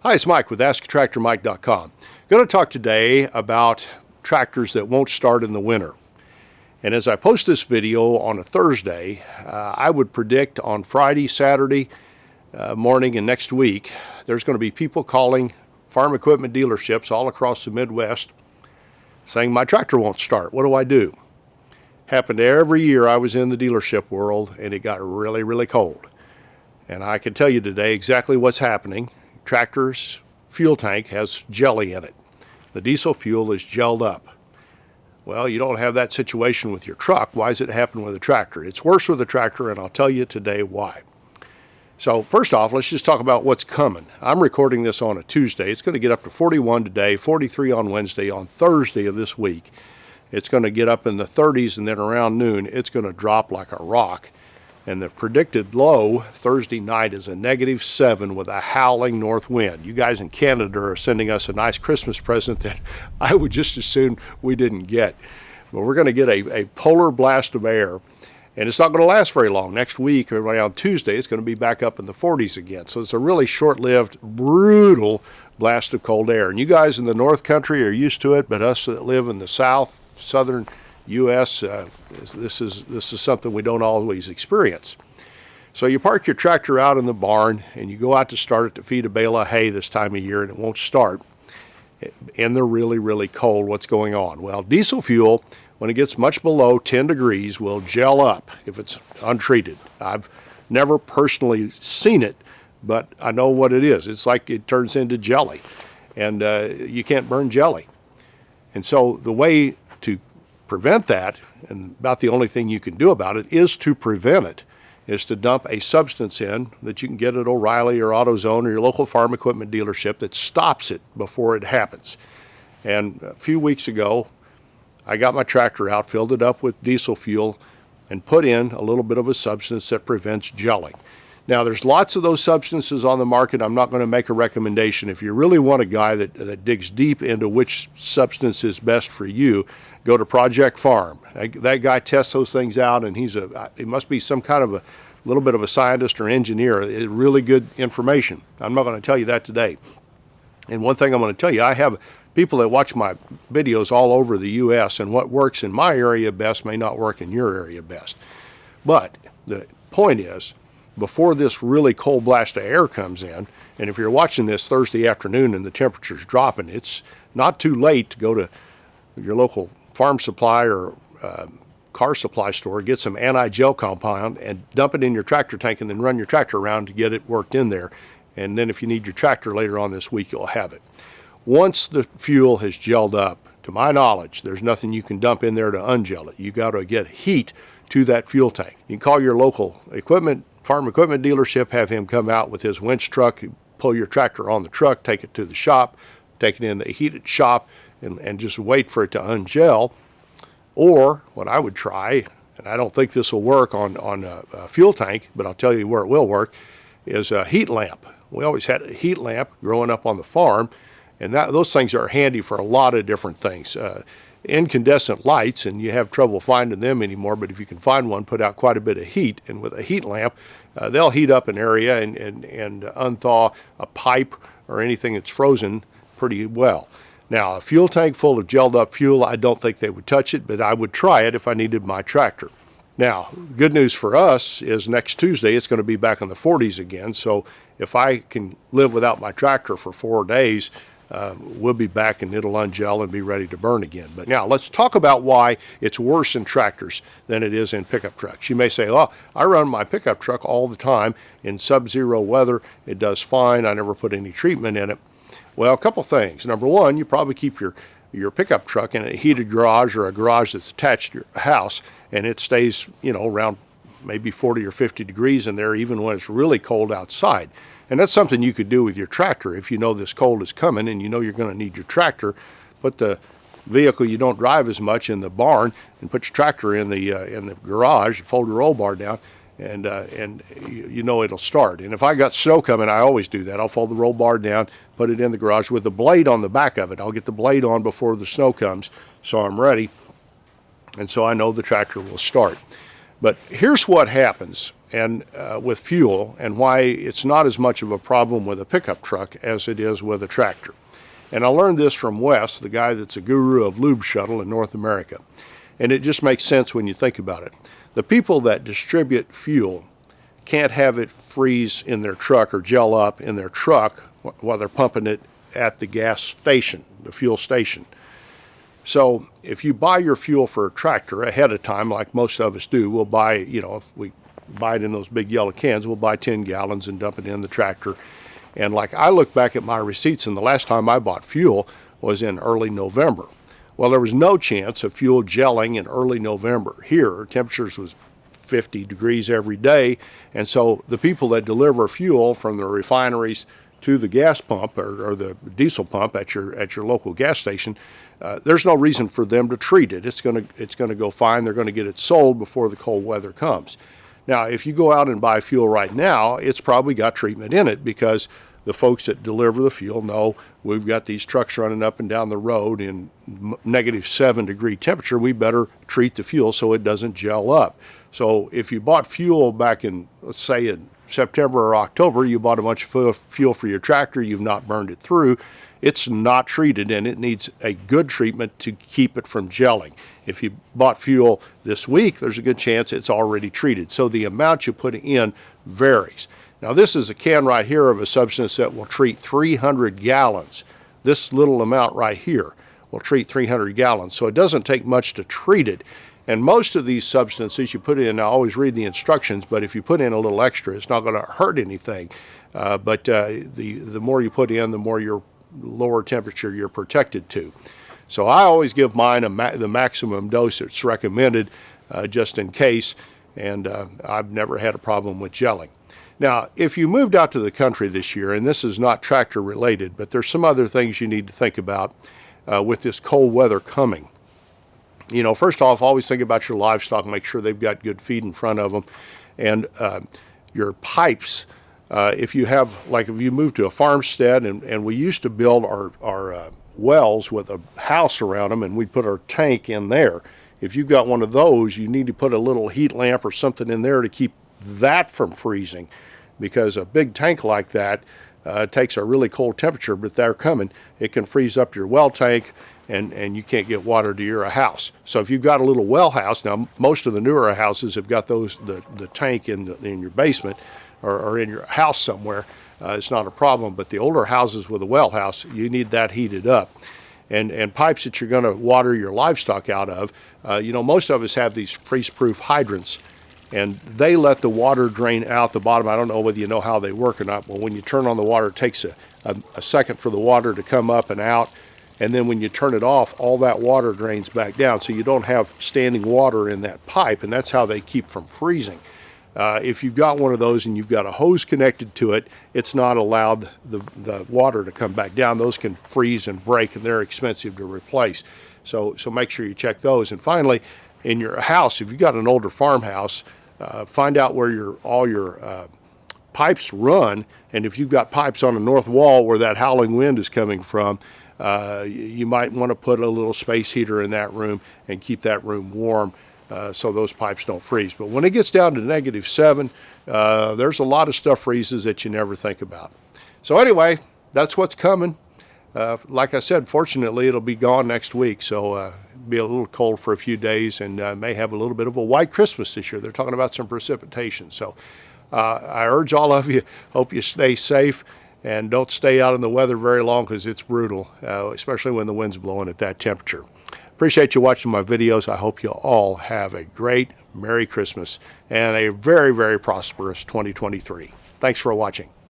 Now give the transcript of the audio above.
Hi, it's Mike with AskTractorMike.com. Going to talk today about tractors that won't start in the winter. And as I post this video on a Thursday, I would predict on Friday, Saturday morning and next week, there's going to be people calling farm equipment dealerships all across the Midwest saying, my tractor won't start. What do I do? Happened every year I was in the dealership world, and it got really, really cold. And I can tell you today exactly what's happening. Tractor's fuel tank has jelly in it. The diesel fuel is gelled up. Well, you don't have that situation with your truck. Why does it happen with a tractor? It's worse with a tractor, and I'll tell you today why. So first off, let's just talk about what's coming. I'm recording this on a Tuesday. It's going to get up to 41 today, 43 on Wednesday. On Thursday of this week, it's going to get up in the 30s, and then around noon, it's going to drop like a rock. And the predicted low Thursday night is a -7 with a howling north wind. You guys in Canada are sending us a nice Christmas present that I would just as soon we didn't get. But we're going to get a polar blast of air, and it's not going to last very long. Next week, around Tuesday, it's going to be back up in the 40s again. So it's a really short-lived, brutal blast of cold air. And you guys in the North Country are used to it, but us that live in the South, Southern U.S., this is something we don't always experience. So you park your tractor out in the barn, and you go out to start it to feed a bale of hay this time of year, and it won't start. And they're really, really cold. What's going on? Well, diesel fuel, when it gets much below 10 degrees, will gel up if it's untreated. I've never personally seen it, but I know what it is. It's like it turns into jelly, and you can't burn jelly. And so the way to prevent that, and about the only thing you can do about it, is to prevent it, is to dump a substance in that you can get at O'Reilly or AutoZone or your local farm equipment dealership that stops it before it happens. And a few weeks ago, I got my tractor out, filled it up with diesel fuel, and put in a little bit of a substance that prevents gelling. Now, there's lots of those substances on the market. I'm not going to make a recommendation. If you really want a guy that digs deep into which substance is best for you, go to Project Farm. That guy tests those things out, and he must be some kind of a little bit of a scientist or engineer. It's really good information. I'm not going to tell you that today. And one thing I'm going to tell you, I have people that watch my videos all over the U.S., and what works in my area best may not work in your area best. But the point is, before this really cold blast of air comes in, and if you're watching this Thursday afternoon and the temperature's dropping, it's not too late to go to your local farm supply or car supply store, get some anti-gel compound and dump it in your tractor tank, and then run your tractor around to get it worked in there. And then if you need your tractor later on this week, you'll have it. Once the fuel has gelled up, to my knowledge, there's nothing you can dump in there to ungel it. You got to get heat to that fuel tank. You can call your local farm equipment dealership, have him come out with his winch truck, pull your tractor on the truck, take it to the shop, take it in the heated shop, and just wait for it to ungel. Or what I would try, and I don't think this will work on a fuel tank, but I'll tell you where it will work, is a heat lamp. We always had a heat lamp growing up on the farm, and those things are handy for a lot of different things. Incandescent lights, and you have trouble finding them anymore, but if you can find one, put out quite a bit of heat. And with a heat lamp, they'll heat up an area and unthaw a pipe or anything that's frozen pretty well. Now, a fuel tank full of gelled up fuel, I don't think they would touch it, but I would try it if I needed my tractor. Now, good news for us is next Tuesday it's going to be back in the 40s again, so if I can live without my tractor for 4 days, we'll be back and it'll ungel and be ready to burn again. But now let's talk about why it's worse in tractors than it is in pickup trucks. You may say, oh, I run my pickup truck all the time in sub-zero weather. It does fine. I never put any treatment in it. Well, a couple things. Number one, you probably keep your pickup truck in a heated garage or a garage that's attached to your house, and it stays, around maybe 40 or 50 degrees in there even when it's really cold outside. And that's something you could do with your tractor if you know this cold is coming and you know you're going to need your tractor. Put the vehicle you don't drive as much in the barn and put your tractor in the garage, fold your roll bar down, and you know it'll start. And if I got snow coming, I always do that. I'll fold the roll bar down, put it in the garage with the blade on the back of it. I'll get the blade on before the snow comes so I'm ready, and so I know the tractor will start. But here's what happens and with fuel, and why it's not as much of a problem with a pickup truck as it is with a tractor. And I learned this from Wes, the guy that's a guru of lube shuttle in North America. And it just makes sense when you think about it. The people that distribute fuel can't have it freeze in their truck or gel up in their truck while they're pumping it at the gas station, the fuel station. So if you buy your fuel for a tractor ahead of time, like most of us do, we'll buy, if we buy it in those big yellow cans, we'll buy 10 gallons and dump it in the tractor. And like I look back at my receipts, and the last time I bought fuel was in early November. Well, there was no chance of fuel gelling in early November. Here, temperatures was 50 degrees every day, and so the people that deliver fuel from the refineries to the gas pump or the diesel pump at your local gas station, there's no reason for them to treat it. It's going to go fine. They're going to get it sold before the cold weather comes. Now, if you go out and buy fuel right now, it's probably got treatment in it, because the folks that deliver the fuel know we've got these trucks running up and down the road in -7-degree temperature. We better treat the fuel so it doesn't gel up. So if you bought fuel back in, let's say in September or October, you bought a bunch of fuel for your tractor, you've not burned it through, it's not treated, and it needs a good treatment to keep it from gelling. If you bought fuel this week, there's a good chance it's already treated. So the amount you put in varies. Now this is a can right here of a substance that will treat 300 gallons. This little amount right here will treat 300 gallons. So it doesn't take much to treat it. And most of these substances you put in, I always read the instructions, but if you put in a little extra, it's not going to hurt anything. But the more you put in, the more your lower temperature you're protected to. So I always give mine the maximum dose that's recommended, just in case, and I've never had a problem with gelling. Now, if you moved out to the country this year, and this is not tractor related, but there's some other things you need to think about with this cold weather coming. First off, always think about your livestock, make sure they've got good feed in front of them, and your pipes. If you move to a farmstead, and we used to build our wells with a house around them, and we'd put our tank in there. If you've got one of those, you need to put a little heat lamp or something in there to keep that from freezing, because a big tank like that takes a really cold temperature, but they're coming. It can freeze up your well tank, and you can't get water to your house. So if you've got a little well house, now most of the newer houses have got the tank in your basement or in your house somewhere. It's not a problem, but the older houses with a well house, you need that heated up. And pipes that you're going to water your livestock out of, most of us have these freeze-proof hydrants, and they let the water drain out the bottom. I don't know whether you know how they work or not, but when you turn on the water, it takes a second for the water to come up and out, and then when you turn it off, all that water drains back down, so you don't have standing water in that pipe, and that's how they keep from freezing. If you've got one of those and you've got a hose connected to it, it's not allowed the water to come back down. Those can freeze and break, and they're expensive to replace. So make sure you check those. And finally, in your house, if you've got an older farmhouse, find out where all your pipes run, and if you've got pipes on the north wall where that howling wind is coming from, you might want to put a little space heater in that room and keep that room warm, so those pipes don't freeze. But when it gets down to -7, there's a lot of stuff freezes that you never think about. So anyway, that's what's coming. Like I said, fortunately, it'll be gone next week, so it'll be a little cold for a few days, and may have a little bit of a white Christmas this year. They're talking about some precipitation. So I urge all of you, hope you stay safe, and don't stay out in the weather very long, because it's brutal, especially when the wind's blowing at that temperature. Appreciate you watching my videos. I hope you all have a great Merry Christmas and a very, very prosperous 2023. Thanks for watching.